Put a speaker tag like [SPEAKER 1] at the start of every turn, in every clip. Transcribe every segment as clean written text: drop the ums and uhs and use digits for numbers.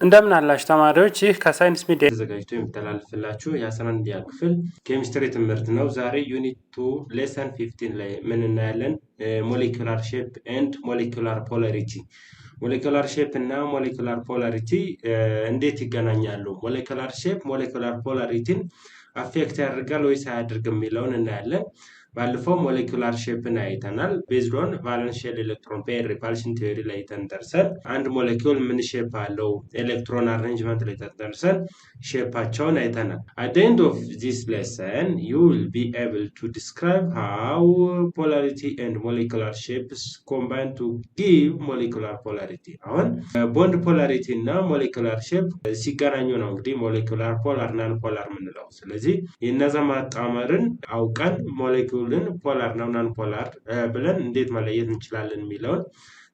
[SPEAKER 1] እንደምን አላችሁ ተማሪዎች? ይህ ከሳይንስ ሚዲያ ተዘጋጅቶ የሚተላለፍላችሁ የ11ኛ ክፍል ኬሚስትሪ ትምህርት ነው። ዛሬ ዩኒት 2 ሌሰን 15 ላይ ምን እናያለን? ሞሌኩላር ሼፕ ኤንድ ሞሌኩላር ፖላሪቲ። ሞሌኩላር ሼፕ እና ሞሌኩላር ፖላሪቲ እንዴት ይገናኛሉ? ሞሌኩላር ሼፕ ሞሌኩላር ፖላሪቲን አፌክት ያደርጋል ወይስ አያደርግም የሚለውን እናያለን። ባለፈው ሞሌኩላር ሼፕን አይተናል። ቤዝድ ኦን ቫለንስ ሼል ኤሌክትሮን ፔር ሪፓልሽን ቲዮሪ ላይ ተንተርሰን አንድ ሞሌኪውል ምን ሼፕ አለው ኤሌክትሮን አሬንጅመንት ላይ ተንተርሰን ሼፓቸውን አይተናል። at the end of this lesson you will be able to describe how polarity and molecular shapes combine to give molecular polarity። አሁን ቦንድ ፖላሪቲ እና ሞሌኩላር ሼፕ ሲገናኙ ነው እንግዲህ ሞሌኩላር ፖላር ናን ፖላር ምንለው። ስለዚህ የነዛ ማጣመርን አውቀን ሞሌኪውልን ፖላር ነው ናን ፖላር ብለን እንዴት መለየት እንችላለን የሚለውን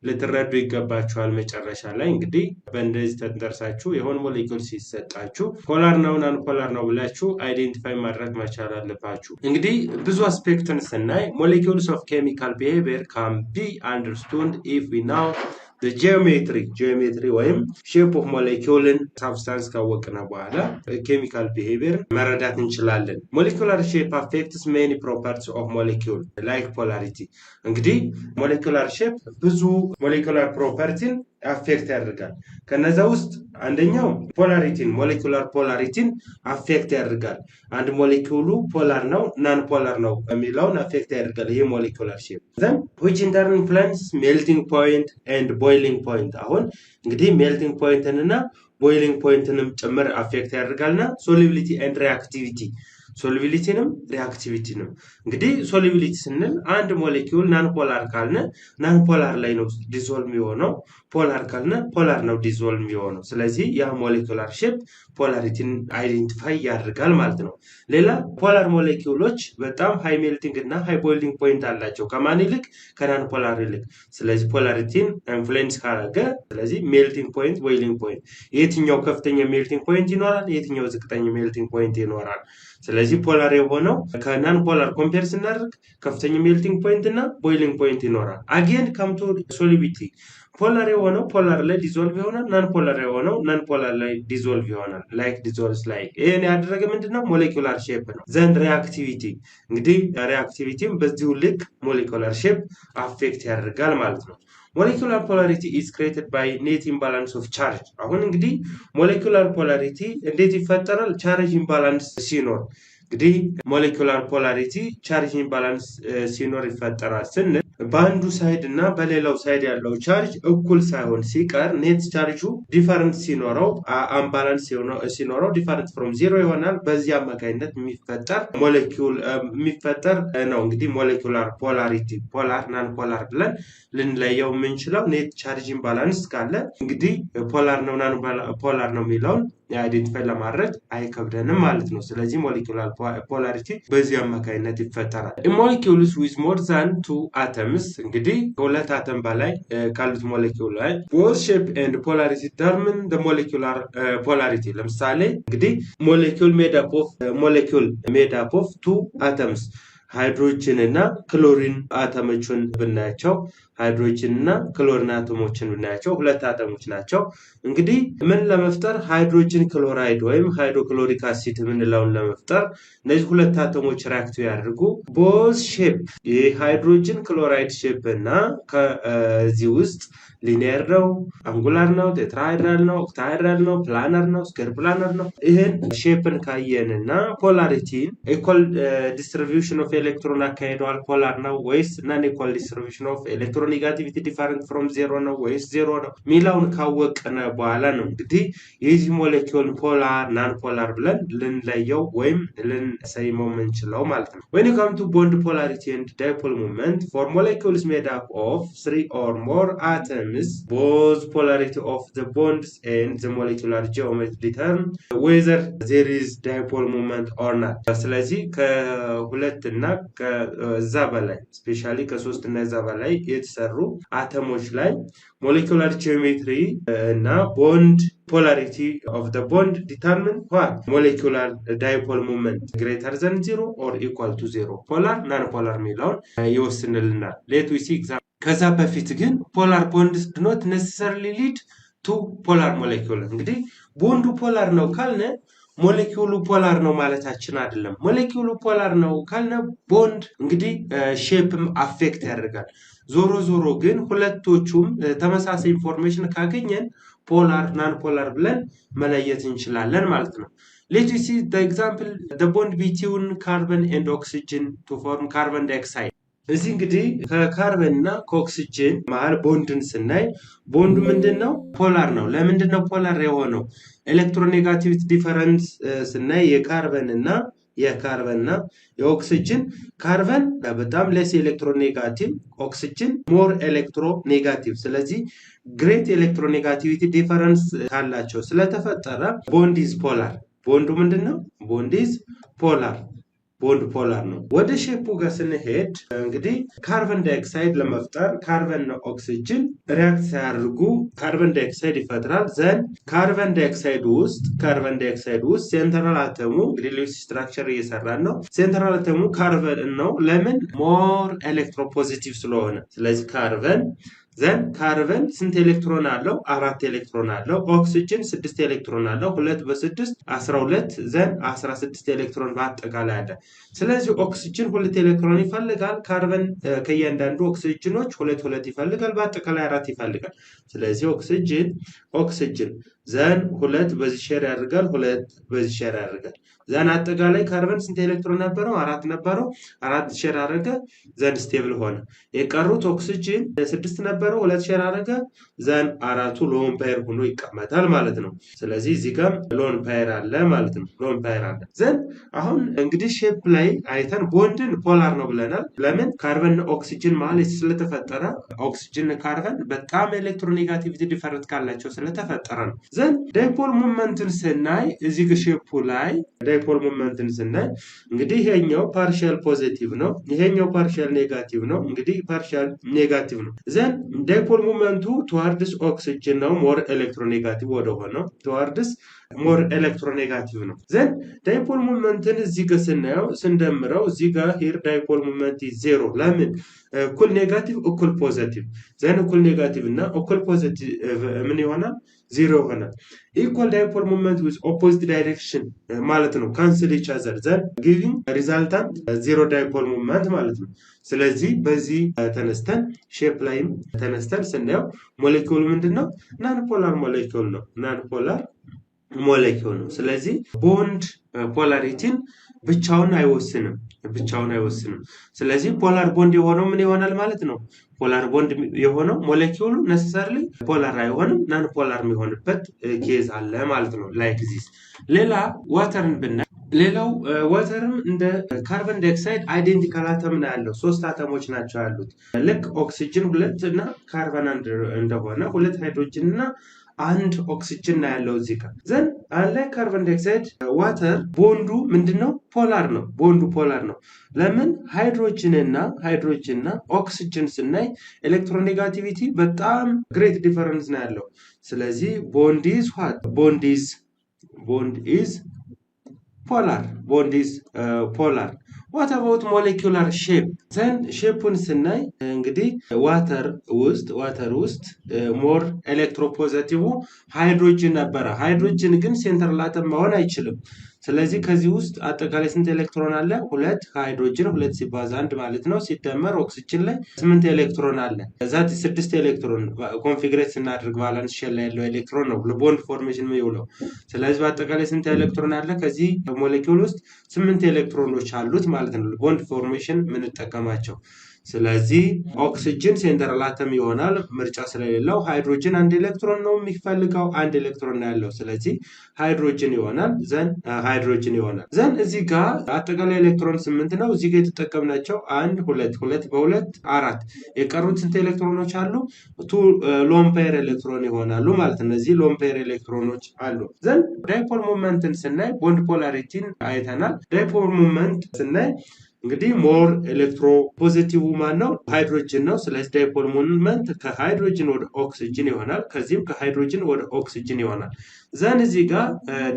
[SPEAKER 1] ልትረዱ ይገባችኋል። መጨረሻ ላይ እንግዲህ በእንደዚህ ተንተርሳችሁ የሆነ ሞሌኪውል ሲሰጣችሁ ፖላር ነው ናን ፖላር ነው ብላችሁ አይዴንቲፋይ ማድረግ መቻል አለባችሁ። እንግዲህ ብዙ አስፔክትን ስናይ ሞሌኪውልስ ኦፍ ኬሚካል ቢሄቪየር ካን ቢ አንደርስቱንድ ኢፍ ዊ ናው the geometry ወይም ሼፕ ኦፍ ሞሌኪውልን ሳብስታንስ ካወቅነ በኋላ ኬሚካል ቢሄቪየር መረዳት እንችላለን። ሞሌኩላር ሼፕ አፌክትስ ሜኒ ፕሮፐርቲስ ኦፍ ሞሌኪውል ላይክ ፖላሪቲ። እንግዲህ ሞሌኩላር ሼፕ ብዙ ሞሌኩላር ፕሮፐርቲን አፌክት ያደርጋል። ከነዛ ውስጥ አንደኛው ፖላሪቲን ሞሌኩላር ፖላሪቲን አፌክት ያደርጋል። አንድ ሞሌኪውሉ ፖላር ነው ናን ፖላር ነው የሚለውን አፌክት ያደርጋል ይሄ ሞሌኩላር ሼፕ። then which in turn influence melting point and boiling point። አሁን እንግዲህ ሜልቲንግ ፖይንትን እና ቦይሊንግ ፖይንትንም ጭምር አፌክት ያደርጋልና ሶሉቢሊቲ ኤንድ ሪአክቲቪቲ ሶሉቢሊቲንም ሪአክቲቪቲንም። እንግዲህ ሶሉቢሊቲ ስንል አንድ ሞሌኪውል ናን ፖላር ካልነ ናን ፖላር ላይ ነው ዲዞልቭ የሚሆነው፣ ፖላር ካልነ ፖላር ነው ዲዞልቭ የሚሆነው። ስለዚህ ያ ሞሌኩላር ሼፕ ፖላሪቲን አይዴንቲፋይ ያደርጋል ማለት ነው። ሌላ ፖላር ሞሌኪውሎች በጣም ሃይ ሜልቲንግ እና ሃይ ቦይሊንግ ፖይንት አላቸው ከማን ይልቅ? ከናን ፖላር ይልቅ። ስለዚህ ፖላሪቲን ኢንፍሉዌንስ ካደረገ ስለዚህ ሜልቲንግ ፖይንት ቦይሊንግ ፖይንት የትኛው ከፍተኛ ሜልቲንግ ፖይንት ይኖራል፣ የትኛው ዝቅተኛ ሜልቲንግ ፖይንት ይኖራል። ስለዚህ ፖላር የሆነው ከናን ፖላር ኮምፔር ስናደርግ ከፍተኛ ሜልቲንግ ፖይንት እና ቦይሊንግ ፖይንት ይኖራል። አጌን ከምቶ ሶሉቢሊቲ ፖላር የሆነው ፖላር ላይ ዲዞልቭ ይሆናል፣ ናን ፖላር የሆነው ናን ፖላር ላይ ዲዞልቭ ይሆናል። ላይክ ዲዞልቭስ ላይክ። ይሄን ያደረገ ምንድነው? ሞሌኩላር ሼፕ ነው። ዘንድ ሪአክቲቪቲ እንግዲህ ሪአክቲቪቲም በዚሁ ልክ ሞሌኩላር ሼፕ አፌክት ያደርጋል ማለት ነው። ሞሌኩላር ፖላሪቲ ኢዝ ክሬትድ ባይ ኔት ኢምባላንስ ኦፍ ቻርጅ። አሁን እንግዲህ ሞሌኩላር ፖላሪቲ እንዴት ይፈጠራል? ቻርጅ ኢምባላንስ ሲኖር። እንግዲህ ሞሌኩላር ፖላሪቲ ቻርጅ ኢምባላንስ ሲኖር ይፈጠራል ስንል በአንዱ ሳይድ እና በሌላው ሳይድ ያለው ቻርጅ እኩል ሳይሆን ሲቀር ኔት ቻርጁ ዲፈረንት ሲኖረው አምባላንስ ሲኖረው ዲፈረንት ፍሮም ዜሮ ይሆናል። በዚህ አማካኝነት የሚፈጠር ሞሌኪውል የሚፈጠር ነው። እንግዲህ ሞሌኩላር ፖላሪቲ ፖላር ናን ፖላር ብለን ልንለየው የምንችለው ኔት ቻርጅ ኢምባላንስ ካለ እንግዲህ ፖላር ነው ናን ፖላር ነው የሚለውን አይዴንቲፋይ ለማድረግ አይከብደንም ማለት ነው። ስለዚህ ሞሌኩላር ፖላሪቲ በዚህ አማካኝነት ይፈጠራል። ሞሌኪውልስ ዊዝ ሞር ዛን ቱ አተምስ እንግዲህ ከሁለት አተም በላይ ካሉት ሞሌኪውል ላይ ቦዝ ሼፕ ኤንድ ፖላሪቲ ዲተርሚን ዘ ሞሌኩላር ፖላሪቲ። ለምሳሌ እንግዲህ ሞሌኪውል ሜድ አፕ ኦፍ ቱ አተምስ ሃይድሮጅን እና ክሎሪን አተሞችን ብናያቸው ሃይድሮጅን እና ክሎሪን አተሞችን ብናያቸው ሁለት አተሞች ናቸው። እንግዲህ ምን ለመፍጠር ሃይድሮጅን ክሎራይድ ወይም ሃይድሮክሎሪክ አሲድ ምንለውን ለመፍጠር እነዚህ ሁለት አተሞች ሪአክት ያደርጉ ቦዝ ሼፕ የሃይድሮጅን ክሎራይድ ሼፕ እና ከዚህ ውስጥ ሊኒየር ነው፣ አንጉላር ነው፣ ቴትራሃይድራል ነው፣ ኦክታሃይድራል ነው፣ ፕላነር ነው፣ ስኩዌር ፕላነር ነው። ይሄን ሼፕን ካየንና ፖላሪቲን ኢኳል ዲስትሪቢዩሽን ኦፍ ኤሌክትሮን አካሄደዋል ፖላር ነው ወይስ ናን ኢኳል ዲስትሪቢዩሽን ኦፍ ኤሌክትሮኔጋቲቪቲ ዲፈረንት ፍሮም ዜሮ ነው ወይስ ዜሮ ነው ሚላውን ካወቅነ በኋላ ነው እንግዲህ የዚህ ሞሌኪውል ፖላር ናን ፖላር ብለን ልንለየው ወይም ልንሰይመው የምንችለው ማለት ነው። when you come to bond polarity and dipole moment for molecules made up of 3 or more atoms both polarity of the bonds and the molecular geometry determine whether there is dipole moment or not። ስለዚህ ከሁለት እና ከዛ በላይ ስፔሻሊ ከሶስት እና ከዛ በላይ የተሰሩ አተሞች ላይ molecular geometry እና bond polarity of the bond determine what molecular dipole moment greater than 0 or equal to 0 polar non polar ሚለውን ይወስንልናል። let we see example ከዛ በፊት ግን polar bonds do not necessarily lead ቱ ፖላር ሞሌኪውል እንግዲህ ቦንዱ ፖላር ነው ካልነ ሞሌኪውሉ ፖላር ነው ማለታችን አይደለም። ሞሌኪውሉ ፖላር ነው ካልነ ቦንድ እንግዲህ ሼፕም አፌክት ያደርጋል። ዞሮ ዞሮ ግን ሁለቶቹም ተመሳሳይ ኢንፎርሜሽን ካገኘን ፖላር ናን ፖላር ብለን መለየት እንችላለን ማለት ነው። Let us see the example the bond between carbon and oxygen to form carbon dioxide እዚህ እንግዲህ ከካርበን እና ከኦክሲጅን መሃል ቦንድን ስናይ ቦንዱ ምንድነው ፖላር ነው። ለምንድነው ፖላር የሆነው? ኤሌክትሮኔጋቲቪቲ ዲፈረንስ ስናይ የካርበን እና የኦክሲጅን ካርበን በጣም ሌስ ኤሌክትሮኔጋቲቭ ኦክሲጅን ሞር ኤሌክትሮኔጋቲቭ ስለዚህ ግሬት ኤሌክትሮኔጋቲቪቲ ዲፈረንስ ካላቸው ስለተፈጠረ ቦንድ ኢዝ ፖላር። ቦንዱ ምንድነው? ቦንድ ኢዝ ፖላር ቦንድ ፖላር ነው። ወደ ሼፑ ጋር ስንሄድ እንግዲህ ካርበን ዳይኦክሳይድ ለመፍጠር ካርበን እና ኦክሲጅን ሪያክት ሲያደርጉ ካርበን ዳይኦክሳይድ ይፈጥራል። ዘን ካርበን ዳይኦክሳይድ ውስጥ ሴንትራል አተሙ እንግዲህ ሌሎች ስትራክቸር እየሰራን ነው። ሴንትራል አተሙ ካርበን ነው። ለምን? ሞር ኤሌክትሮፖዚቲቭ ስለሆነ። ስለዚህ ካርበን ስንት ኤሌክትሮን አለው? 4 ኤሌክትሮን አለው። ኦክሲጅን 6 ኤሌክትሮን አለው። 2 በ6 12 ዘን 16 ኤሌክትሮን በአጠቃላይ አለ። ስለዚህ ኦክሲጅን 2 ኤሌክትሮን ይፈልጋል። ካርበን ከእያንዳንዱ ኦክሲጅኖች 2 ይፈልጋል። በአጠቃላይ 4 ይፈልጋል። ስለዚህ ኦክሲጅን ዘን 2 በዚህ ሼር ያደርጋል። 2 በዚህ ሼር ያደርጋል። ዘን አጠቃላይ ካርበን ስንት ኤሌክትሮን ነበረው? 4 ነበረው። 4 ሼር አደረገ። ዘን ስቴብል ሆነ። የቀሩት ኦክሲጅን 6 ነበረው። 2 ሼር አደረገ። ዘን 4ቱ ሎን ፓየር ሆኖ ይቀመጣል ማለት ነው። ስለዚህ እዚህ ጋር ሎን ፓየር አለ ማለት ነው። ሎን ፓየር አለ። ዘን አሁን እንግዲህ ሼፕ ላይ አይተን ቦንድን ፖላር ነው ብለናል። ለምን? ካርበን እና ኦክሲጅን ማለት ስለተፈጠረ ኦክሲጅን ካርበን በጣም ኤሌክትሮኔጋቲቪቲ ዲፈረንስ ካላቸው ስለተፈጠረ ነው። ዘን ዳይፖል ሞመንትን ስናይ እዚህ ሼፑ ላይ ዳይፖል ሞመንትን ስናይ እንግዲህ ይሄኛው ፓርሻል ፖዚቲቭ ነው፣ ይሄኛው ፓርሻል ኔጋቲቭ ነው። እንግዲህ ፓርሻል ኔጋቲቭ ነው። ዘን ዳይፖል ሞመንቱ ቱዋርድስ ኦክሲጅን ነው ሞር ኤሌክትሮኔጋቲቭ ወደ ሆነው ቱዋርድስ ሞር ኤሌክትሮኔጋቲቭ ነው። ዘን ዳይፖል ሞመንትን እዚህ ጋር ስናየው ስንደምረው እዚህ ጋር ሂር ዳይፖል ሞመንት ዜሮ። ለምን? እኩል ኔጋቲቭ እኩል ፖዚቲቭ ዘን እኩል ኔጋቲቭ እና እኩል ፖዚቲቭ ምን ይሆናል? ዜሮ ይሆናል። ኢኳል ዳይፖል ሞመንት ዊዝ ኦፖዚት ዳይሬክሽን ማለት ነው። ካንስል ኢች አዘር ዘን ጊቪንግ ሪዛልታንት ዜሮ ዳይፖል ሞመንት ማለት ነው። ስለዚህ በዚህ ተነስተን ሼፕ ላይም ተነስተን ስናየው ሞሌኪውል ምንድነው? ናን ፖላር ሞሌኪውል ነው። ናን ፖላር ሞሌኪውል ነው። ስለዚህ ቦንድ ፖላሪቲን ብቻውን አይወስንም። ስለዚህ ፖላር ቦንድ የሆነው ምን ይሆናል ማለት ነው? ፖላር ቦንድ የሆነው ሞሌኪውሉ ነሰሰርሊ ፖላር አይሆንም፣ ናን ፖላር የሚሆንበት ኬዝ አለ ማለት ነው። ላይክ ዚስ። ሌላ ዋተርን ብናይ ሌላው ዋተርም እንደ ካርበን ዳይኦክሳይድ አይዴንቲካል አተም ነው ያለው። 3 አተሞች ናቸው ያሉት። ልክ ኦክሲጅን 2 እና ካርበን 1 እንደሆነ 2 ሃይድሮጅን እና 1 ኦክሲጅን ነው ያለው እዚህ ጋር። ዘን አለ ካርበን ዳይኦክሳይድ ዋተር ቦንዱ ምንድነው? ፖላር ነው። ቦንዱ ፖላር ነው። ለምን? ሃይድሮጅን እና ኦክሲጅን ስናይ ኤሌክትሮኔጋቲቪቲ በጣም ግሬት ዲፈረንስ ነው ያለው። ስለዚህ ቦንድ ኢዝ ዋት? ቦንድ ኢዝ ፖላር። ዋት አባውት ሞሌኪውላር ሼፕ? ዘን ሼፑን ስናይ እንግዲህ ዋተር ውስጥ ሞር ኤሌክትሮፖዚቲቭ ሃይድሮጅን ነበረ። ሃይድሮጅን ግን ሴንትራል አተም መሆን አይችልም። ስለዚህ ከዚህ ውስጥ አጠቃላይ ስንት ኤሌክትሮን አለ? 2 ሃይድሮጅን 2 ሲባዛ 1 ማለት ነው። ሲደመር ኦክሲጅን ላይ 8 ኤሌክትሮን አለ። ከዛ 6 ኤሌክትሮን ኮንፊግሬት ስናደርግ ባላንስ ሼል ላይ ያለው ኤሌክትሮን ነው ለቦንድ ፎርሜሽን የሚውለው። ስለዚህ በአጠቃላይ ስንት ኤሌክትሮን አለ? ከዚህ ሞሌኪውል ውስጥ 8 ኤሌክትሮኖች አሉት ማለት ነው ቦንድ ፎርሜሽን የምንጠቀማቸው። ስለዚህ ኦክሲጅን ሴንትራል አተም ይሆናል ምርጫ ስለሌለው። ሃይድሮጅን 1 ኤሌክትሮን ነው የሚፈልገው፣ 1 ኤሌክትሮን ነው ያለው። ስለዚህ ሃይድሮጅን ይሆናል። ዘን እዚህ ጋር አጠቃላይ ኤሌክትሮን 8 ነው። እዚህ ጋር የተጠቀምናቸው 1 2 በ2 4 የቀሩት ስንት ኤሌክትሮኖች አሉ? 2 ሎን ፔር ኤሌክትሮን ይሆናሉ ማለት ነው። እነዚህ ሎን ፔር ኤሌክትሮኖች አሉ። ዘን ዳይፖል ሞመንትን ስናይ ቦንድ ፖላሪቲን አይተናል። ዳይፖል ሞመንት ስናይ እንግዲህ ሞር ኤሌክትሮ ፖዚቲቭ ማን ነው? ሃይድሮጅን ነው። ስለዚህ ዳይፖል ሞመንት ከሃይድሮጅን ወደ ኦክሲጅን ይሆናል። ከዚህም ከሃይድሮጅን ወደ ኦክሲጅን ይሆናል። ዘን እዚህ ጋር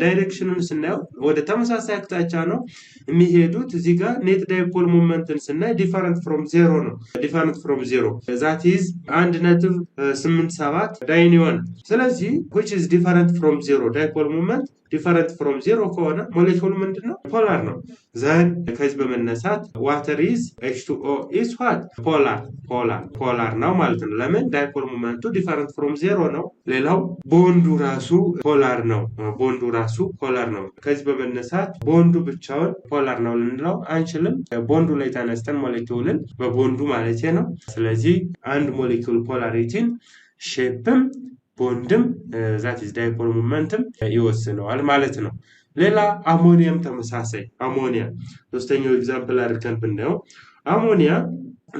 [SPEAKER 1] ዳይሬክሽኑን ስናየው ወደ ተመሳሳይ አቅጣጫ ነው የሚሄዱት። እዚህ ጋር ኔት ዳይፖል ሞመንትን ስናይ ዲፈረንት ፍሮም ዜሮ ነው። ዲፈረንት ፍሮም ዜሮ ዛት ኢዝ 1.87 ዳይኒዮን። ስለዚህ which is different from zero ዳይፖል ሞመንት ዲፈረንት ፍሮም ዜሮ ከሆነ ሞሌኪውሉ ምንድነው? ፖላር ነው። ዘን ከዚህ በመነሳት ዋተር ኢዝ H2O ኢዝ ዋት ፖላር ነው ማለት ነው። ለምን? ዳይፖል ሞመንቱ ዲፈረንት ፍሮም ዜሮ ነው። ሌላው ቦንዱ ራሱ ፖላር ነው። ከዚህ በመነሳት ቦንዱ ብቻውን ፖላር ነው ልንለው አንችልም። ቦንዱ ላይ ተነስተን ሞሌኪውልን በቦንዱ ማለት ነው። ስለዚህ አንድ ሞሌኪውል ፖላሪቲን ሼፕም ቦንድም ዛት ኢዝ ዳይፖል ሞመንትም ይወስነዋል ማለት ነው። ሌላ አሞኒያም ተመሳሳይ አሞኒያ ሶስተኛው ኤግዛምፕል አድርገን ብናየው አሞኒያ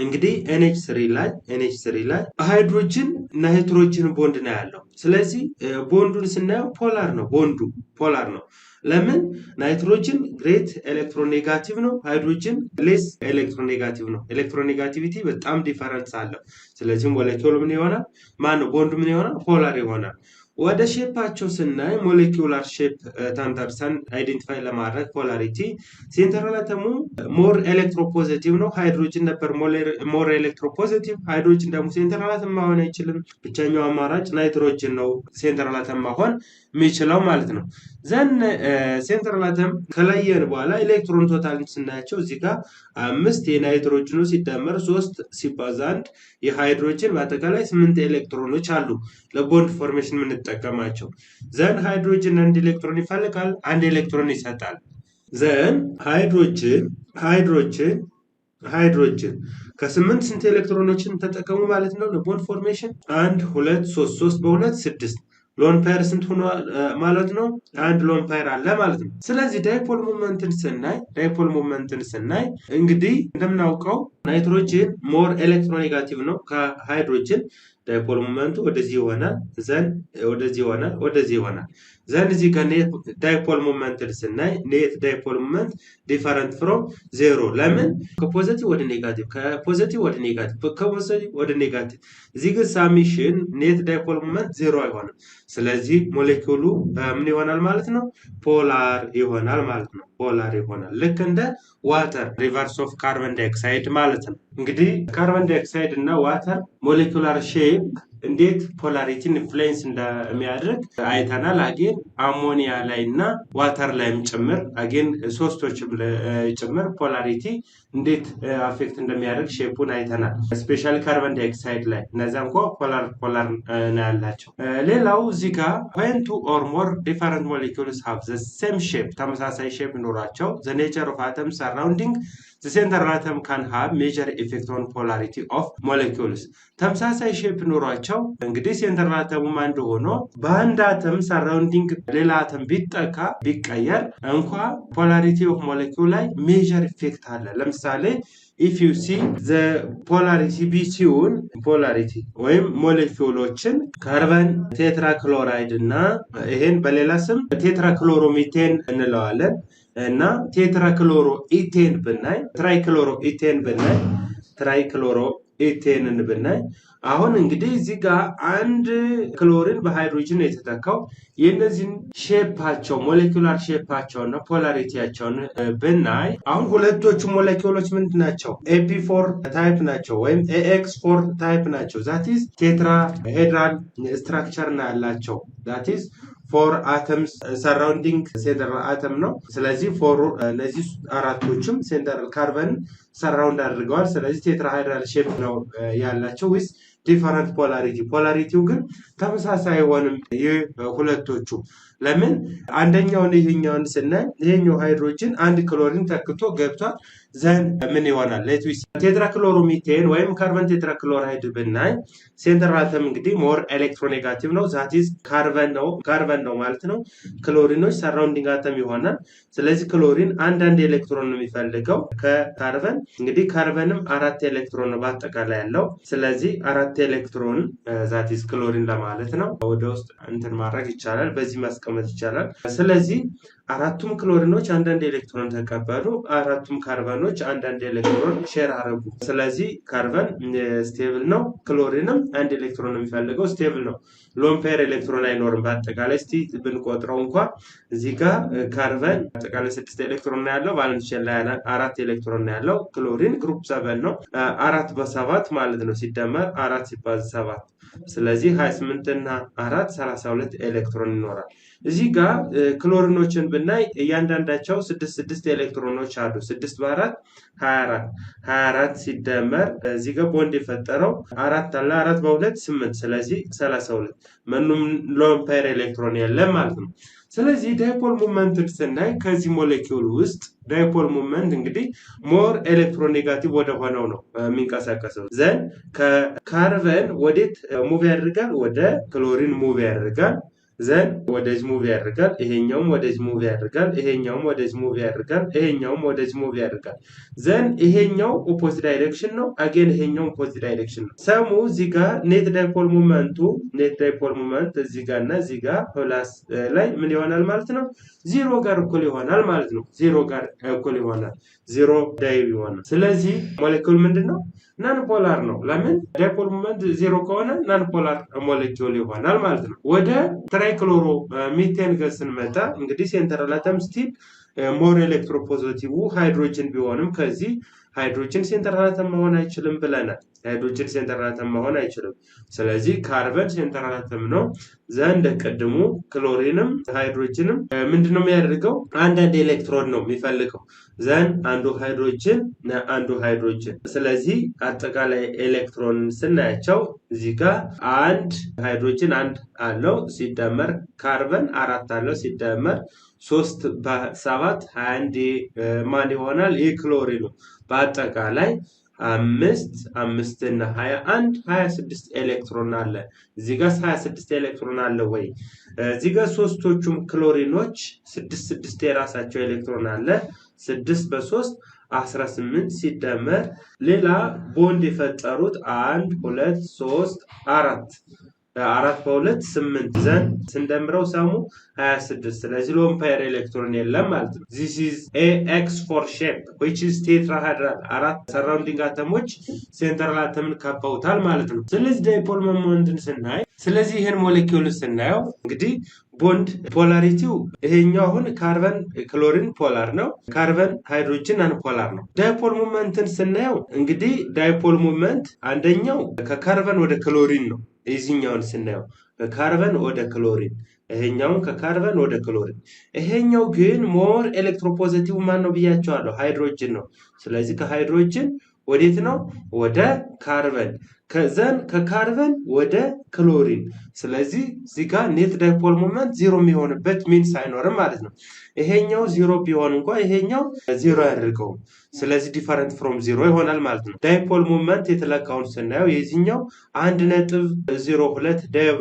[SPEAKER 1] እንግዲህ NH3 ላይ ሃይድሮጅን ናይትሮጅን ቦንድ ነው ያለው። ስለዚህ ቦንዱን ስናየው ፖላር ነው። ለምን? ናይትሮጅን ግሬት ኤሌክትሮኔጋቲቭ ነው፣ ሃይድሮጅን ሌስ ኤሌክትሮኔጋቲቭ ነው። ኤሌክትሮኔጋቲቪቲ በጣም ዲፈረንስ አለው። ስለዚህ ሞሌኪውል ምን ይሆናል? ቦንዱ ምን ይሆናል? ፖላር ይሆናል። ወደ ሼፓቸው ስናይ ሞሌኪውላር ሼፕ ተንተርሰን አይደንቲፋይ ለማድረግ ፖላሪቲ ሴንትራል አተሙ ሞር ኤሌክትሮፖዚቲቭ ነው። ሃይድሮጅን ነበር ሞር ኤሌክትሮፖዚቲቭ። ሃይድሮጅን ደግሞ ሴንትራል አተም መሆን አይችልም። ብቸኛው አማራጭ ናይትሮጅን ነው ሴንትራል አተም መሆን የሚችለው ማለት ነው። ዘን ሴንትራል አተም ከለየን በኋላ ኤሌክትሮን ቶታል ስናያቸው እዚህ ጋር 5 የናይትሮጅኑ ሲደመር 3 ሲባዛ 1 የሃይድሮጅን በአጠቃላይ 8 ኤሌክትሮኖች አሉ ለቦንድ ፎርሜሽን የምንጠቀማቸው። ዘን ሃይድሮጅን አንድ ኤሌክትሮን ይፈልጋል፣ አንድ ኤሌክትሮን ይሰጣል። ዘን ሃይድሮጅን ከ8 ስንት ኤሌክትሮኖችን ተጠቀሙ ማለት ነው ለቦንድ ፎርሜሽን? 1 2 3 በ2 6 ሎን ፓየር ስንት ሆኖ ማለት ነው? አንድ ሎን ፓየር አለ ማለት ነው። ስለዚህ ዳይፖል ሞመንትን ስናይ እንግዲህ እንደምናውቀው ናይትሮጅን ሞር ኤሌክትሮኔጋቲቭ ነው ከሃይድሮጅን። ዳይፖል ሞመንቱ ወደዚህ ይሆናል፣ ዘን ወደዚህ ይሆናል። ዘን እዚህ ጋር ዳይፖል ሞመንትን ስናይ ኔት ዳይፖል ሞመንት ዲፈረንት ፍሮም ዜሮ። ለምን? ከፖዚቲቭ ወደ ኔጋቲቭ እዚህ ግን ሳሚሽን ኔት ዳይፖል ሞመንት ዜሮ አይሆንም። ስለዚህ ሞሌኪውሉ ምን ይሆናል ማለት ነው? ፖላር ይሆናል ማለት ነው። ልክ እንደ ዋተር ሪቨርስ ኦፍ ካርቦን ዳይኦክሳይድ ማለት ነው። እንግዲህ ካርቦን ዳይኦክሳይድ እና ዋተር ሞሌኪውላር ሼፕ እንዴት ፖላሪቲን ኢንፍሉዌንስ እንደሚያደርግ አይተናል። አጌን አሞኒያ ላይ እና ዋተር ላይም ጭምር አጌን ሶስቶችም ጭምር ፖላሪቲ እንዴት አፌክት እንደሚያደርግ ሼፑን አይተናል። ስፔሻሊ ካርቦን ዳይኦክሳይድ ላይ እነዛ እንኳ ፖላር ነው ያላቸው። ሌላው እዚህ ጋር when two or more different molecules have the same shape ተመሳሳይ ሼፕ ኖራቸው the nature of atoms surrounding the central atom can have major effect on polarity of molecules። ተመሳሳይ ሼፕ ኖራቸው እንግዲህ ሴንትራል አተሙ አንድ ሆኖ በአንድ አተም ሰራውንዲንግ ሌላ አተም ቢቀየር እንኳ ፖላሪቲ ኦፍ ሞሌኪውል ላይ ሜጀር ኢፌክት አለ። ለምሳሌ if you see the polarity ቢሲውን ፖላሪቲ ወይም ሞሌኪውሎችን ካርበን ቴትራክሎራይድ እና ይሄን በሌላ ስም ቴትራክሎሮሚቴን እንለዋለን እና ቴትራክሎሮ ኢቴን ብናይ ትራይክሎሮ ኢቴንን ብናይ አሁን እንግዲህ እዚህ ጋር አንድ ክሎሪን በሃይድሮጅን የተተካው የነዚህን ሼፓቸው ሞሌኪውላር ሼፓቸውና ፖላሪቲያቸውን ብናይ አሁን ሁለቶቹ ሞሌኪውሎች ምንድናቸው? AP4 ታይፕ ናቸው ወይም AX4 ታይፕ ናቸው። ዛት ኢዝ ቴትራሄድራል ስትራክቸር ነው ያላቸው። ዛት ኢዝ 4 atoms surrounding central atom ነው። ስለዚህ እነዚህ አራቶችም ሴንትራል ካርበን ሰራውንድ አድርገዋል። ስለዚህ ቴትራሃይድራል ሼፕ ነው ያላቸው with different ፖላሪቲው ግን ተመሳሳይ አይሆንም የሁለቶቹ። ለምን? አንደኛውን ይሄኛውን ስናይ ይሄኛው ሃይድሮጅን አንድ ክሎሪን ተክቶ ገብቷል። ዘን ምን ይሆናል? ሌትዊስ ቴትራክሎሮሚቴን ወይም ካርበን ቴትራክሎራይድ ብናይ ሴንትራል አተም እንግዲህ ሞር ኤሌክትሮኔጋቲቭ ነው። ዛት ኢዝ ካርበን ነው ማለት ነው። ክሎሪኖች ሰራውንዲንግ አተም ይሆናል። ስለዚህ ክሎሪን አንድ ኤሌክትሮን ነው የሚፈልገው ከካርበን። እንግዲህ ካርበንም 4 ኤሌክትሮን ነው በአጠቃላይ ያለው። ስለዚህ 4 ኤሌክትሮን ዛት ኢዝ ክሎሪን ለማለት ነው። ወደ ውስጥ እንትን ማድረግ ይቻላል። በዚህ ማስቀመጥ ማስቀመጥ ይቻላል። ስለዚህ አራቱም ክሎሪኖች አንዳንድ ኤሌክትሮን ተቀበሉ፣ አራቱም ካርበኖች አንዳንድ ኤሌክትሮን ሼር አረጉ። ስለዚህ ካርበን ስቴብል ነው፣ ክሎሪንም አንድ ኤሌክትሮን ነው የሚፈልገው፣ ስቴብል ነው። ሎን ፔር ኤሌክትሮን አይኖርም። በአጠቃላይ እስቲ ብንቆጥረው እንኳን እዚህ ጋር ካርበን አጠቃላይ 6 ኤሌክትሮን ነው ያለው፣ ቫለንስ ሼል ላይ 4 ኤሌክትሮን ነው ያለው። ክሎሪን ግሩፕ 7 ነው። 4 በ7 ማለት ነው ሲደመር 4 ሲባዛ 7 ስለዚህ 28 እና 4 32 ኤሌክትሮን ይኖራል። እዚህ ጋር ክሎሪኖችን ብናይ እያንዳንዳቸው 6 ኤሌክትሮኖች አሉ። 6 በ4 24 ሲደመር እዚህ ጋር ቦንድ የፈጠረው 4 አለ። 4 በ2 8 ስለዚህ 32 ምንም ሎን ፔር ኤሌክትሮን የለም ማለት ነው። ስለዚህ ዳይፖል ሞመንትን ስናይ ከዚህ ሞሌኪውል ውስጥ ዳይፖል ሞመንት እንግዲህ ሞር ኤሌክትሮኔጋቲቭ ወደ ሆነው ነው የሚንቀሳቀሰው። ዘን ከካርበን ወዴት ሙቭ ያደርጋል? ወደ ክሎሪን ሙቭ ያደርጋል። ዘን ወደዚህ ሙቭ ያደርጋል። ይሄኛውም ወደዚህ ሙቭ ያደርጋል። ይሄኛውም ወደዚህ ሙቭ ያደርጋል። ይሄኛውም ወደዚህ ሙቭ ያደርጋል። ዘን ይሄኛው ኦፖዚት ዳይሬክሽን ነው። አጌን ይሄኛው ኦፖዚት ዳይሬክሽን ነው። ሰሙ እዚህ ጋር ኔት ዳይፖል ሞመንት እዚህ ጋር እና እዚህ ጋር ፕላስ ላይ ምን ይሆናል ማለት ነው? ዜሮ ጋር እኩል ይሆናል ማለት ነው። ዜሮ ጋር እኩል ይሆናል። ዜሮ ዳይቭ ይሆናል። ስለዚህ ሞሌኪውል ምንድነው? ናን ፖላር ነው። ለምን? ዳይፖል ሞመንት ዜሮ ከሆነ ናን ፖላር ሞሌኪውል ይሆናል ማለት ነው። ወደ ትራይክሎሮ ሚቴን ጋር ስንመጣ እንግዲህ ሴንትራል አተም ስቲል ሞር ኤሌክትሮፖዚቲቭ ሃይድሮጅን ቢሆንም ከዚህ ሃይድሮጅን ሴንትራል አተም መሆን አይችልም ብለናል። ሃይድሮጅን ሴንትራል አተም መሆን አይችልም። ስለዚህ ካርበን ሴንትራል አተም ነው። ዘንድ ቀድሞ ክሎሪንም ሃይድሮጅንም ምንድነው የሚያደርገው? አንዳንድ ኤሌክትሮን ነው የሚፈልገው። ዘን አንዱ ሃይድሮጅን ስለዚህ አጠቃላይ ኤሌክትሮን ስናያቸው እዚህ ጋር አንድ ሃይድሮጅን አንድ አለው ሲደመር ካርበን 4 አለው ሲደመር 3 በ7 21 ማን ይሆናል? የክሎሪኑ በአጠቃላይ 5 እና 21 26 ኤሌክትሮን አለ። እዚህ ጋር 26 ኤሌክትሮን አለ ወይ? እዚህ ጋር ሶስቶቹም ክሎሪኖች 6 የራሳቸው ኤሌክትሮን አለ። 6 በ3 18 ሲደመር ሌላ ቦንድ የፈጠሩት 1 2 3 4 በ2 8 ዘን ስንደምረው ሰሙ 26 ስለዚህ ሎን ፔር ኤሌክትሮን የለም ማለት ነው። this is a x4 shape which is tetrahedral አራት ሰራውንዲንግ አተሞች ሴንትራል አተምን ከበውታል ማለት ነው። ስለዚህ ዳይፖል ሞመንትን ስናይ ስለዚህ ይሄን ሞሌኪውል ስናየው እንግዲህ ቦንድ ፖላሪቲው ይሄኛው አሁን ካርበን ክሎሪን ፖላር ነው፣ ካርበን ሃይድሮጅን አን ፖላር ነው። ዳይፖል ሞመንትን ስናየው እንግዲህ ዳይፖል ሞመንት አንደኛው ከካርበን ወደ ክሎሪን ነው። እዚህኛውን ስናየው ከካርበን ወደ ክሎሪን፣ ይሄኛውን ከካርበን ወደ ክሎሪን። ይሄኛው ግን ሞር ኤሌክትሮፖዚቲቭ ማን ነው ብያቸዋለሁ? ሃይድሮጅን ነው። ስለዚህ ከሃይድሮጅን ወዴት ነው? ወደ ካርበን። ከዘን ከካርበን ወደ ክሎሪን። ስለዚህ እዚህ ጋር ኔት ዳይፖል ሞመንት ዜሮ የሚሆንበት ሚንስ አይኖርም ማለት ነው። ይሄኛው ዜሮ ቢሆን እንኳን ይሄኛው ዜሮ ያደርገውም። ስለዚህ ዲፈረንት ፍሮም ዜሮ ይሆናል ማለት ነው። ዳይፖል ሞመንት የተለካውን ስናየው የዚህኛው 1.02 ዳይቭ።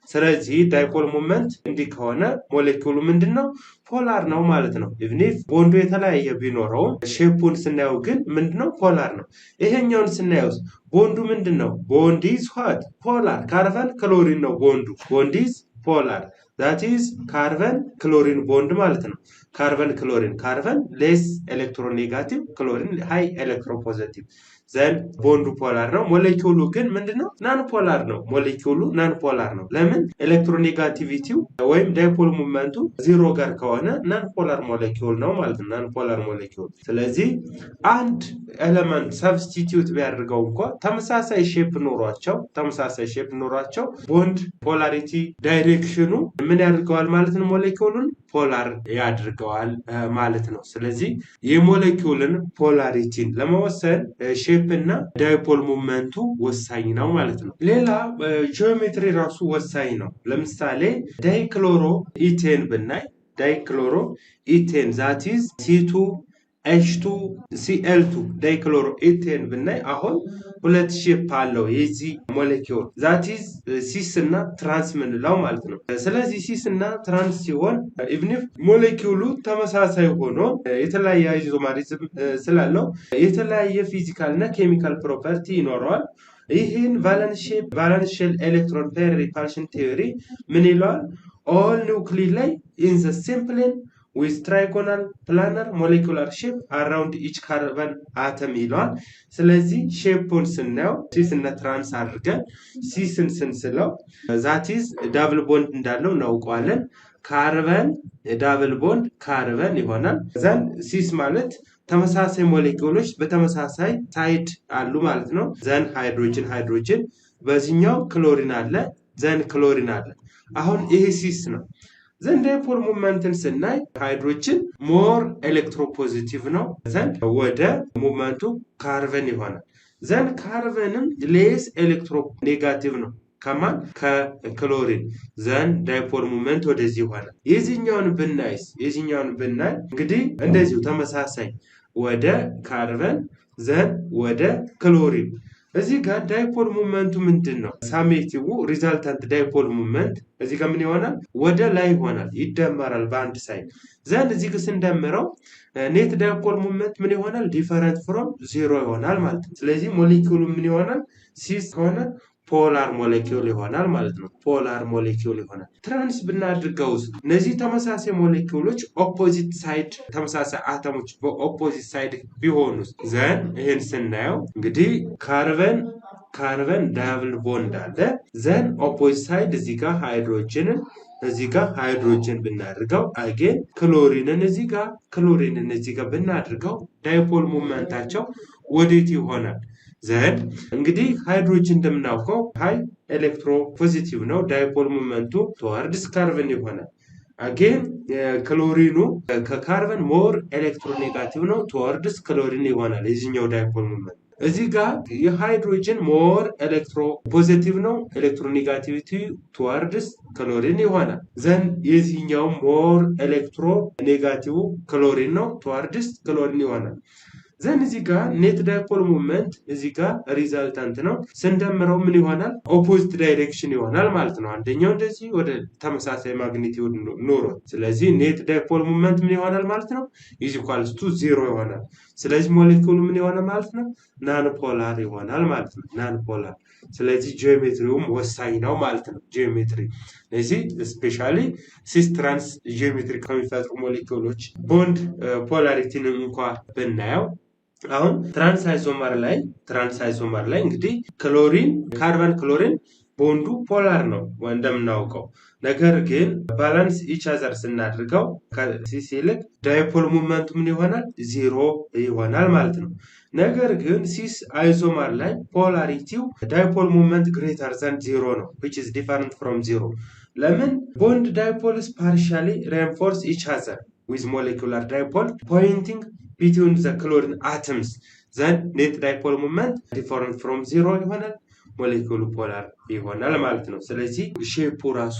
[SPEAKER 1] ስለዚህ ዳይፖል ሞመንት እንዲህ ከሆነ ሞሌኪውሉ ምንድነው? ፖላር ነው ማለት ነው። ኢቭን ኢፍ ቦንዱ የተለያየ ቢኖረውም ሼፑን ስናየው ግን ምንድነው? ፖላር ነው። ይሄኛውን ስናየው ቦንዱ ምንድነው? ቦንድ ኢዝ ዋት? ፖላር። ካርበን ክሎሪን ነው ቦንዱ። ቦንድ ኢዝ ፖላር that is ካርበን ክሎሪን ቦንድ ማለት ነው። ካርበን ክሎሪን፣ ካርበን ሌስ ኤሌክትሮኔጋቲቭ፣ ክሎሪን ሃይ ኤሌክትሮፖዚቲቭ። ዘን ቦንዱ ፖላር ነው። ሞሌኪውሉ ግን ምንድነው? ናን ፖላር ነው። ሞሌኪውሉ ናን ፖላር ነው። ለምን? ኤሌክትሮኔጋቲቪቲው ወይም ዳይፖል ሞመንቱ ዜሮ ጋር ከሆነ ናን ፖላር ሞሌኪውል ነው ማለት ነው። ናን ፖላር ሞሌኪውል። ስለዚህ አንድ ኤሌመንት ሰብስቲቲዩት ቢያደርገው እንኳን ተመሳሳይ ሼፕ ኖሯቸው ቦንድ ፖላሪቲ ዳይሬክሽኑ ምን ያደርገዋል ማለት ነው? ሞሌኪውሉን ፖላር ያድርገዋል ማለት ነው። ስለዚህ የሞሌኪውልን ፖላሪቲን ለመወሰን ሼፕ እና ዳይፖል ሞመንቱ ወሳኝ ነው ማለት ነው። ሌላ ጂኦሜትሪ ራሱ ወሳኝ ነው። ለምሳሌ ዳይክሎሮ ኢቴን ብናይ ዳይክሎሮ ኢቴን that is C2H2Cl2 ዳይክሎሮ ኢቴን ብናይ አሁን ሁለት ሼፕ አለው የዚህ ሞሌኪውል that is ሲስ እና ትራንስ ምንለው ማለት ነው። ስለዚህ ሲስ እና ትራንስ ሲሆን ኢቭን ኢፍ ሞሌኪውሉ ተመሳሳይ ሆኖ የተለያየ አይዞመሪዝም ስላለው የተለያየ ፊዚካል እና ኬሚካል ፕሮፐርቲ ይኖረዋል። ይህን ቫለንስ ሼል ኤሌክትሮን ፔር ሪፓልሽን ቲዮሪ ምን ይለዋል? all nuclei ላይ in the same plane with trigonal planar molecular shape around each carbon atom ይሏል። ስለዚህ ሼፑን ስናየው ሲስ እና ትራንስ አድርገን ሲስን ስንስለው that is double bond እንዳለው እናውቀዋለን። ካርበን ዳብል ቦንድ ካርበን ይሆናል። ዘን ሲስ ማለት ተመሳሳይ ሞሌኪውሎች በተመሳሳይ ሳይድ አሉ ማለት ነው። ዘን ሃይድሮጅን በዚህኛው ክሎሪን አለ፣ ዘን ክሎሪን አለ። አሁን ይሄ ሲስ ነው። ዘን ዳይፖል ሞመንትን ስናይ ሃይድሮጅን ሞር ኤሌክትሮፖዚቲቭ ነው። ዘን ወደ ሞመንቱ ካርበን ይሆናል። ዘን ካርበንም ሌስ ኤሌክትሮኔጋቲቭ ነው ከማን ከክሎሪን። ዘን ዳይፖል ሞመንት ወደዚህ ይሆናል። የዚህኛውን ብናይ እንግዲህ እንደዚሁ ተመሳሳይ ወደ ካርበን ዘን ወደ ክሎሪን። እዚህ ጋር ዳይፖል ሞመንቱ ምንድነው? ሳሜቲቭ ሪዛልታንት ዳይፖል ሞመንት እዚህ ጋር ምን ይሆናል? ወደ ላይ ይሆናል፣ ይደመራል በአንድ ሳይድ። ዘን እዚህ ጋር ስንደምረው ኔት ዳይፖል ሞመንት ምን ይሆናል? ዲፈረንት ፍሮም ዜሮ ይሆናል ማለት ነው። ስለዚህ ሞሌኪውሉ ምን ይሆናል? ሲስ ከሆነ ፖላር ሞሌኪውል ይሆናል ማለት ነው። ፖላር ሞሌኪውል ይሆናል። ትራንስ ብናድርገው እነዚህ ተመሳሳይ ሞሌኪውሎች ኦፖዚት ሳይድ ተመሳሳይ አተሞች በኦፖዚት ሳይድ ቢሆኑ ዘን ይሄን ስናየው እንግዲህ ካርበን ዳብል ቦንድ አለ። ዘን ኦፖዚት ሳይድ እዚህ ጋር ሃይድሮጅን ብናድርገው አጌን ክሎሪንን እዚህ ጋር ብናድርገው ዳይፖል ሞመንታቸው ወዴት ይሆናል? ዘን እንግዲህ ሃይድሮጅን እንደምናውቀው ሃይ ኤሌክትሮ ፖዚቲቭ ነው። ዳይፖል ሞመንቱ ቶዋርድስ ካርበን ይሆናል። አጌን ክሎሪኑ ከካርበን ሞር ኤሌክትሮኔጋቲቭ ነው። ቶዋርድስ ክሎሪን ይሆናል የዚህኛው ዳይፖል ሞመንት። እዚህ ጋር የሃይድሮጅን ሞር ኤሌክትሮ ፖዚቲቭ ነው። ኤሌክትሮኔጋቲቪቲ ቶዋርድስ ክሎሪን ይሆናል። ዘን የዚህኛው ሞር ኤሌክትሮ ኔጋቲቭ ክሎሪን ነው። ቶዋርድስ ክሎሪን ይሆናል። ዘን እዚህ ጋር ኔት ዳይፖል ሞመንት እዚህ ጋር ሪዛልታንት ነው። ስንደምረው ምን ይሆናል? ኦፖዚት ዳይሬክሽን ይሆናል ማለት ነው። አንደኛው እንደዚህ ወደ ተመሳሳይ ማግኒቲዩድ ኖሮ፣ ስለዚህ ኔት ዳይፖል ሞመንት ምን ይሆናል ማለት ነው? ኢዝ ኢኳልስ ቱ ዜሮ ይሆናል። ስለዚህ ሞሌኪውሉ ምን ይሆናል ማለት ነው? ናን ፖላር ይሆናል ማለት ነው። ናን ፖላር። ስለዚህ ጂኦሜትሪውም ወሳኝ ነው ማለት ነው። ጂኦሜትሪ ለዚህ ስፔሻሊ ሲስ ትራንስ ጂኦሜትሪ ከሚፈጥሩ ሞሌኪውሎች ቦንድ ፖላሪቲን እንኳን ብናየው አሁን ትራንስአይሶመር ላይ እንግዲህ ካርበን ክሎሪን ቦንዱ ፖላር ነው እንደምናውቀው። ነገር ግን ባላንስ ኢች አዘር ስናድርገው ከሲስ ይልቅ ዳይፖል ሞመንቱ ምን ይሆናል? ዜሮ ይሆናል ማለት ነው። ነገር ግን ሲስ አይሶመር ላይ ፖላሪቲው ዳይፖል ሞመንት ግሬተር ዘን ዜሮ ነው which is different from zero። ለምን? ቦንድ ዳይፖልስ partially reinforce each other with molecular dipole pointing between the chlorine atoms. Then net dipole moment different from zero ይሆናል፣ ሞሌኪውሉ ፖላር ይሆናል ማለት ነው። ስለዚህ ሼፑ ራሱ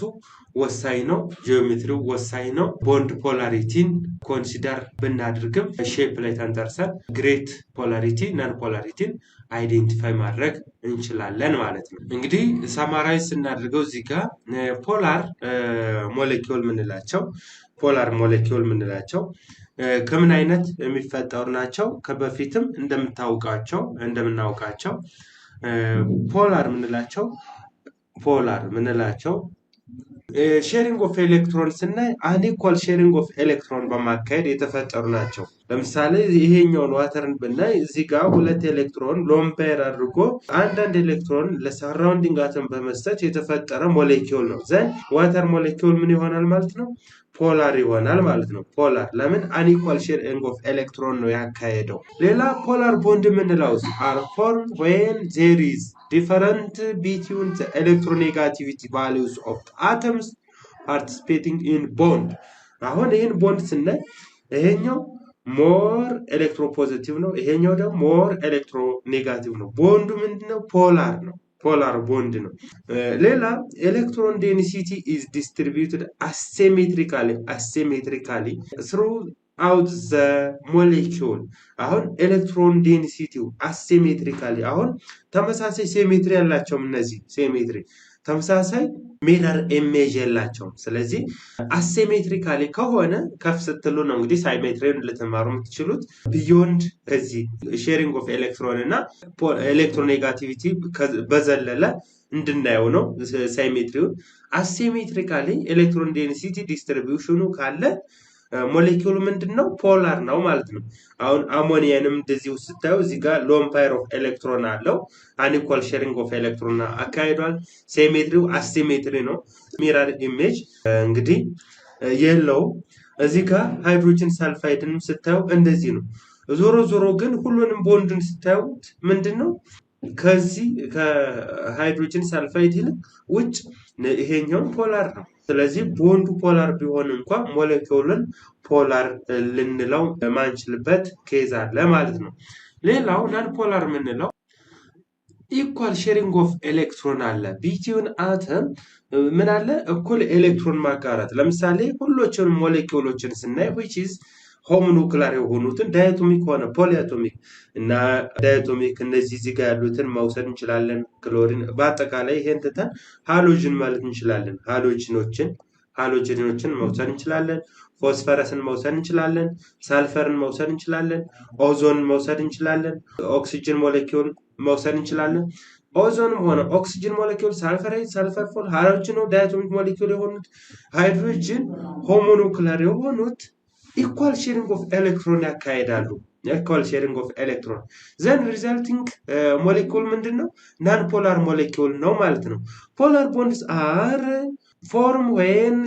[SPEAKER 1] ወሳኝ ነው፣ ጂኦሜትሪው ወሳኝ ነው። ቦንድ ፖላሪቲን ኮንሲደር ብናድርግም ሼፕ ላይ ተንተርሰን ግሬት ፖላሪቲ ናን ፖላሪቲን አይዴንቲፋይ ማድረግ እንችላለን ማለት ነው። እንግዲህ ሳማራይዝ ስናድርገው እዚህ ጋር ፖላር ሞሌኪውል ምንላቸው ከምን አይነት የሚፈጠሩ ናቸው? ከበፊትም እንደምናውቃቸው ፖላር ምንላቸው ሼሪንግ ኦፍ ኤሌክትሮን ስናይ አንኢኳል ሼሪንግ ኦፍ ኤሌክትሮን በማካሄድ የተፈጠሩ ናቸው። ለምሳሌ ይሄኛውን ዋተርን ብናይ እዚህ ጋር ሁለት ኤሌክትሮን ሎምፔር አድርጎ አንዳንድ ኤሌክትሮን ለሰራውንዲንግ አተም በመስጠት የተፈጠረ ሞሌኪውል ነው። ዘን ዋተር ሞሌኪውል ምን ይሆናል ማለት ነው? ፖላር ይሆናል ማለት ነው። ፖላር ለምን? አንኢኳል ሼሪንግ ኦፍ ኤሌክትሮን ነው ያካሄደው። ሌላ ፖላር ቦንድ ምንለው are formed when there is different between the electronegativity values of the atoms participating in bond። አሁን ይሄን ቦንድ ስናይ ይሄኛው ሞር ኤሌክትሮፖዚቲቭ ነው፣ ይሄኛው ደግሞ ሞር ኤሌክትሮኔጋቲቭ ነው። ቦንዱ ምንድነው? ፖላር ነው። ፖላር ቦንድ ነው። ሌላ ኤሌክትሮን ዴንሲቲ is distributed asymmetrically throughout the molecule። አሁን ኤሌክትሮን ዴንሲቲው asymmetrically አሁን ተመሳሳይ ሲሜትሪ ያላቸው እነዚህ ሲሜትሪ ተመሳሳይ ሚረር ኢሜጅ የላቸውም። ስለዚህ አሲሜትሪካሊ ከሆነ ከፍ ስትሉ ነው እንግዲህ ሳይሜትሪን ልትማሩ የምትችሉት። ቢዮንድ ከዚህ ሼሪንግ ኦፍ ኤሌክትሮን እና ኤሌክትሮኔጋቲቪቲ በዘለለ እንድናየው ነው ሳይሜትሪውን። አሲሜትሪካሊ ኤሌክትሮን ዴንሲቲ ዲስትሪቢዩሽኑ ካለ ሞሌኪውሉ ምንድነው ፖላር ነው ማለት ነው። አሁን አሞኒያንም እንደዚህ ስታዩ እዚህ ጋር ሎን ፓየር ኦፍ ኤሌክትሮን አለው አንኢኳል ሼሪንግ ኦፍ ኤሌክትሮን አካሂዷል። ሲሜትሪው አሲሜትሪ ነው። ሚረር ኢሜጅ እንግዲህ የለው። እዚህ ጋር ሃይድሮጅን ሳልፋይድንም ስታዩ እንደዚህ ነው። ዞሮ ዞሮ ግን ሁሉንም ቦንድን ስታዩት ምንድነው ከዚህ ከሃይድሮጅን ሳልፋይድ ይልቅ ውጭ ይሄኛው ፖላር ነው። ስለዚህ ቦንዱ ፖላር ቢሆን እንኳን ሞሌኪውልን ፖላር ልንለው ማንችልበት ኬዝ አለ ማለት ነው። ሌላው ናን ፖላር የምንለው ኢኳል ሼሪንግ ኦፍ ኤሌክትሮን አለ። ቢትዊን አተም ምን አለ እኩል ኤሌክትሮን ማጋራት። ለምሳሌ ሁሎችንም ሞሌኪውሎችን ስናይ which is ሆሞኑክላር የሆኑትን ዳያቶሚክ ሆነ ፖሊአቶሚክ እና ዳያቶሚክ እነዚህ እዚህ ጋር ያሉትን መውሰድ እንችላለን። ክሎሪን በአጠቃላይ ይሄን ትተን ሃሎጅን ማለት እንችላለን። ሃሎጅኖችን መውሰድ እንችላለን። ፎስፈረስን መውሰድ እንችላለን። ሳልፈርን መውሰድ እንችላለን። ኦዞንን መውሰድ እንችላለን። ኦክሲጅን ሞሌኪውል መውሰድ እንችላለን። ኦዞንም ሆነ ኦክሲጅን ሞሌኪውል ሳልፈራይድ፣ ሳልፈርፎል፣ ሃሎጅን ዳያቶሚክ ሞሌኪውል የሆኑት ሃይድሮጅን ሆሞኑክላር የሆኑት ኢኳል ሼሪንግ ኦፍ ኤሌክትሮን ያካሄዳሉ። ኢኳል ሼሪንግ ኦፍ ኤሌክትሮን ዘን ሪዛልቲንግ ሞሌኪውል ምንድነው ናን ፖላር ሞሌኪውል ነው ማለት ነው። ፖላር ቦንድስ አር ፎርም ዌን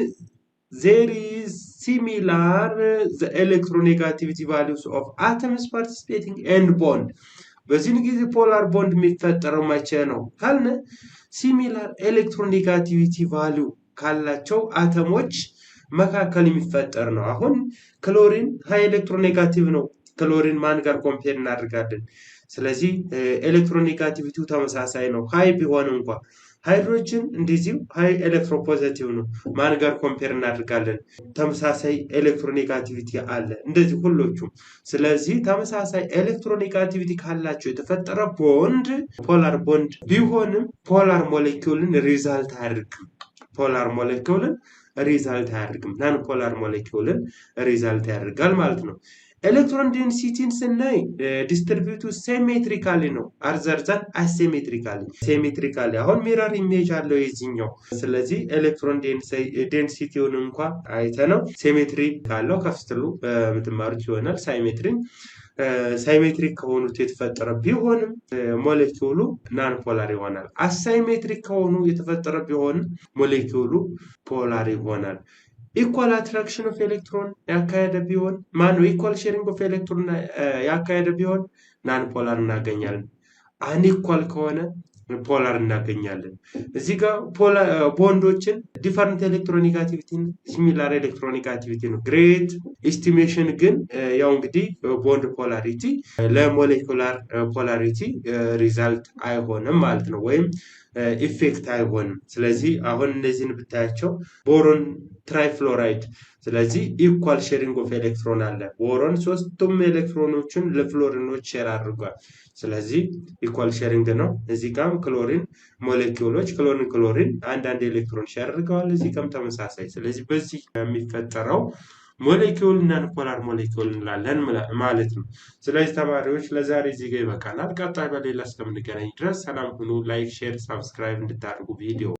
[SPEAKER 1] ዜር ኢዝ ሲሚላር ዘ ኤሌክትሮኔጋቲቪቲ ቫሉስ ኦፍ አተምስ ፓርቲሲፔቲንግ ኤንድ ቦንድ። በዚህ ጊዜ ፖላር ቦንድ የሚፈጠረው መቼ ነው ካልን ሲሚላር ኤሌክትሮኔጋቲቪቲ ቫሉ ካላቸው አተሞች መካከል የሚፈጠር ነው። አሁን ክሎሪን ሃይ ኤሌክትሮኔጋቲቭ ነው። ክሎሪን ማን ጋር ኮምፔር እናደርጋለን? ስለዚህ ኤሌክትሮኔጋቲቪቲው ተመሳሳይ ነው ሃይ ቢሆን እንኳን። ሃይድሮጅን እንደዚሁ ሃይ ኤሌክትሮፖዚቲቭ ነው። ማን ጋር ኮምፔር እናደርጋለን? ተመሳሳይ ኤሌክትሮኔጋቲቪቲ አለ እንደዚህ ሁሎቹም። ስለዚህ ተመሳሳይ ኤሌክትሮኔጋቲቪቲ ካላቸው የተፈጠረ ቦንድ ፖላር ቦንድ ቢሆንም ፖላር ሞሌኪውልን ሪዛልት አያደርግም። ፖላር ሞሌኪውልን ሪዛልት አያደርግም። ናን ፖላር ሞሌኪውልን ሪዛልት ያደርጋል ማለት ነው። ኤሌክትሮን ዴንሲቲን ስናይ ዲስትሪቢዩቱ ሲሜትሪካሊ ነው አርዘርዛን አሲሜትሪካሊ። ሲሜትሪካሊ አሁን ሚረር ኢሜጅ አለው የዚህኛው። ስለዚህ ኤሌክትሮን ዴንሲቲውን እንኳን አይተነው ሲሜትሪ ካለው ከፍትሉ የምትማሩት ይሆናል። ሳይሜትሪክ ከሆኑት የተፈጠረ ቢሆንም ሞሌኪውሉ ናን ፖላር ይሆናል። አሳይሜትሪክ ከሆኑ የተፈጠረ ቢሆንም ሞሌኪውሉ ፖላር ይሆናል። ኢኳል አትራክሽን ኦፍ ኤሌክትሮን ያካሄደ ቢሆን ማነው ኢኳል ሼሪንግ ኦፍ ኤሌክትሮን ያካሄደ ቢሆን ናን ፖላር እናገኛለን። አንኢኳል ከሆነ ፖላር እናገኛለን። እዚህ ጋር ቦንዶችን ዲፈረንት ኤሌክትሮኔጋቲቪቲ ሲሚላር ኤሌክትሮኔጋቲቪቲ ነው። ግሬት ኤስቲሜሽን ግን ያው እንግዲህ ቦንድ ፖላሪቲ ለሞሌኩላር ፖላሪቲ ሪዛልት አይሆንም ማለት ነው፣ ወይም ኢፌክት አይሆንም። ስለዚህ አሁን እነዚህን ብታያቸው ቦሮን ትራይፍሎራይድ፣ ስለዚህ ኢኳል ሼሪንግ ኦፍ ኤሌክትሮን አለ። ቦሮን ሶስቱም ኤሌክትሮኖችን ለፍሎሪኖች ሼር አድርጓል። ስለዚህ ኢኳል ሼሪንግ ነው። እዚህ ጋርም ክሎሪን ሞሌኪውሎች ክሎሪን አንዳንድ ኤሌክትሮን ሼር አድርገዋል። እዚህ ጋርም ተመሳሳይ። ስለዚህ በዚህ የሚፈጠረው ሞሌኪውል ናን ፖላር ሞሌኪውል እንላለን ማለት ነው። ስለዚህ ተማሪዎች ለዛሬ እዚህ ጋር ይበቃናል። ቀጣይ በሌላ እስከምንገናኝ ድረስ ሰላም ሁኑ። ላይክ፣ ሼር፣ ሰብስክራይብ እንድታደርጉ ቪዲዮ